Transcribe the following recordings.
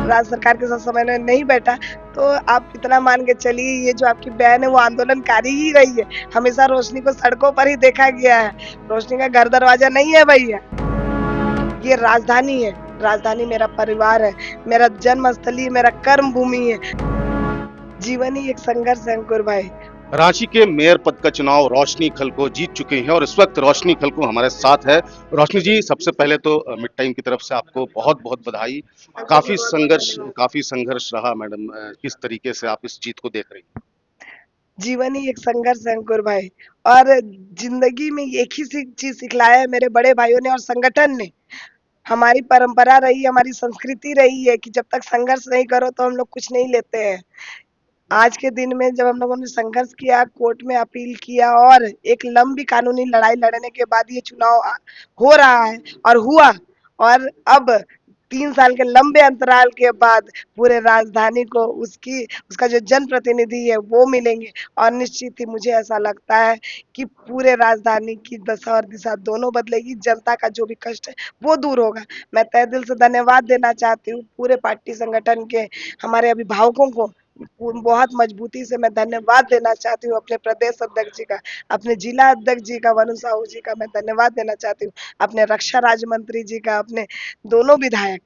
राज्य सरकार के साथ समन्वय नहीं बैठा तो आप इतना मान के चलिए, ये जो आपकी बहन है वो आंदोलनकारी ही रही है। हमेशा रोशनी को सड़कों पर ही देखा गया है। रोशनी का घर दरवाजा नहीं है भैया, ये राजधानी है। राजधानी मेरा परिवार है, मेरा जन्म स्थली, मेरा कर्म भूमि है। जीवन ही एक संघर्ष है अंकुर भाई। रांची के मेयर पद का चुनाव रोशनी खलको जीत चुके हैं और इस वक्त रोशनी खलको हमारे साथ है। रोशनी जी, सबसे पहले तो मिड टाइम की तरफ से आपको बहुत बहुत बधाई। काफी संघर्ष रहा मैडम, किस तरीके से आप इस जीत को देख रही हैं? जीवन ही एक संघर्ष है अंकुर भाई, और जिंदगी में एक ही चीज सिखलाया है मेरे बड़े भाइयों ने और संगठन ने। हमारी परंपरा रही, हमारी संस्कृति रही है कि जब तक संघर्ष नहीं करो तो हम लोग कुछ नहीं लेते हैं। आज के दिन में जब हम लोगों ने संघर्ष किया, कोर्ट में अपील किया और एक लंबी कानूनी लड़ाई लड़ने के बाद ये चुनाव हो रहा है और हुआ, और अब 3 साल के लंबे अंतराल के बाद पूरे राजधानी को उसका जो जनप्रतिनिधि है वो मिलेंगे। और निश्चित ही मुझे ऐसा लगता है कि पूरे राजधानी की दशा और दिशा दोनों बदलेगी। जनता का जो भी कष्ट है वो दूर होगा। मैं तहे दिल से धन्यवाद देना चाहती हूँ पूरे पार्टी संगठन के हमारे अभिभावकों को। बहुत मजबूती से मैं धन्यवाद देना चाहती हूँ अपने प्रदेश अध्यक्ष जी का, अपने जिला अध्यक्ष जी का, वनु साहू जी का मैं धन्यवाद देना चाहती हूँ, अपने रक्षा राज्य मंत्री जी का, अपने दोनों विधायक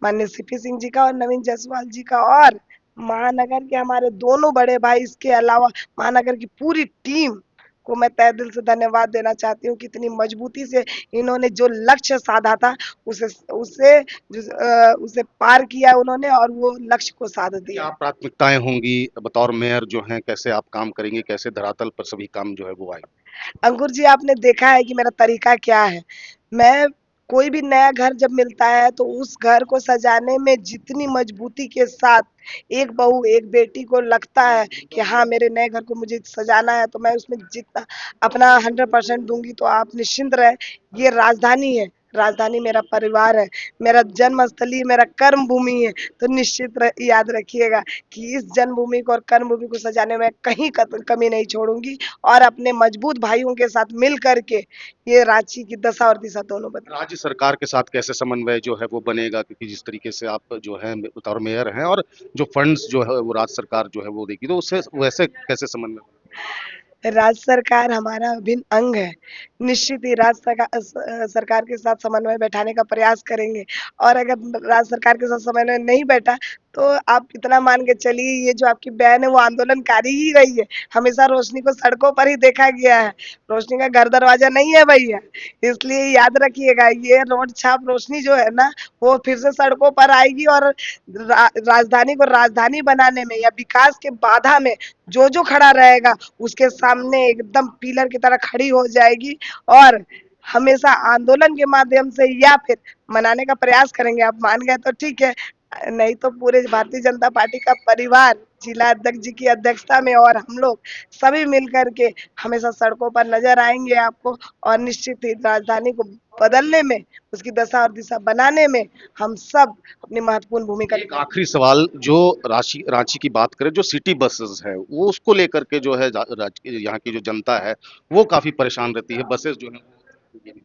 माननीय सीपी सिंह जी का और नवीन जायसवाल जी का, और महानगर के हमारे दोनों बड़े भाई, इसके अलावा महानगर की पूरी टीम को मैं तहे दिल से धन्यवाद देना चाहती हूँ कि इतनी मजबूती से इन्होंने जो लक्ष्य साधा था उसे उसे उसे पार किया उन्होंने और वो लक्ष्य को साध दिया। क्या प्राथमिकताएं होंगी बतौर मेयर जो हैं, कैसे आप काम करेंगे, कैसे धरातल पर सभी काम जो है वो आए? अंकुर जी, आपने देखा है कि मेरा तरीका क्या है। मैं कोई भी नया घर जब मिलता है तो उस घर को सजाने में जितनी मजबूती के साथ एक बहू एक बेटी को लगता है कि हाँ मेरे नए घर को मुझे सजाना है, तो मैं उसमें जितना अपना 100% दूंगी। तो आप निश्चिंत रहे, ये राजधानी है, राजधानी मेरा परिवार है, मेरा जन्म स्थली, मेरा कर्म भूमि है। तो याद रखिएगा कि इस जन्मभूमि को और कर्म भूमि को सजाने में कहीं कमी नहीं छोड़ूंगी और अपने मजबूत भाइयों के साथ मिल करके ये रांची की दशा और दिशा दोनों बदले। राज्य सरकार के साथ कैसे समन्वय जो है वो बनेगा, क्योंकि जिस तरीके से आप जो है बतौर मेयर हैं और जो फंड्स जो है वो राज्य सरकार जो है वो देगी, तो उससे वैसे कैसे समन्वय? राज्य सरकार हमारा अभिन्न अंग है। निश्चित ही सरकार के साथ समन्वय बैठाने का प्रयास करेंगे, और अगर राज्य सरकार के साथ समन्वय नहीं बैठा तो आप इतना मान के चलिए, ये जो आपकी बहन है वो आंदोलनकारी ही रही है। हमेशा रोशनी को सड़कों पर ही देखा गया है। रोशनी का घर दरवाजा नहीं है भैया, इसलिए याद रखिएगा, ये रोड छाप रोशनी जो है ना वो फिर से सड़कों पर आएगी और राजधानी को राजधानी बनाने में या विकास के बाधा में जो जो खड़ा रहेगा उसके सामने एकदम पिलर की तरह खड़ी हो जाएगी और हमेशा आंदोलन के माध्यम से या फिर मनाने का प्रयास करेंगे। आप मान गए तो ठीक है, नहीं तो पूरे भारतीय जनता पार्टी का परिवार जिला अध्यक्ष जी की अध्यक्षता में और हम लोग सभी मिलकर के हमेशा सड़कों पर नजर आएंगे आपको, और निश्चित ही राजधानी को बदलने में, उसकी दशा और दिशा बनाने में हम सब अपनी महत्वपूर्ण भूमिका। एक आखिरी सवाल, जो रांची रांची की बात करें, जो सिटी बसेस है वो उसको लेकर के जो है यहाँ की जो जनता है वो काफी परेशान रहती है। बसेस जो है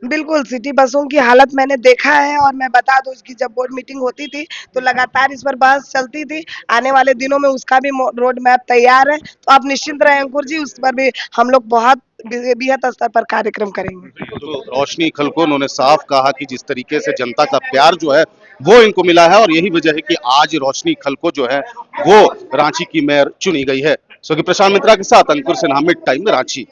बिल्कुल, सिटी बसों की हालत मैंने देखा है, और मैं बता दूं इसकी जब बोर्ड मीटिंग होती थी तो लगातार इस पर बहस चलती थी। आने वाले दिनों में उसका भी रोड मैप तैयार है, तो आप निश्चिंत रहें अंकुर जी, उस पर भी हम लोग बहुत बृहत स्तर पर कार्यक्रम करेंगे। तो रोशनी खलको उन्होंने साफ कहा कि जिस तरीके से जनता का प्यार जो है वो इनको मिला है और यही वजह है कि आज रोशनी खलको जो है वो रांची की मेयर चुनी गई है। सो कि प्रशांत मित्रा के साथ अंकुर सिन्हा, मिड टाइम, रांची।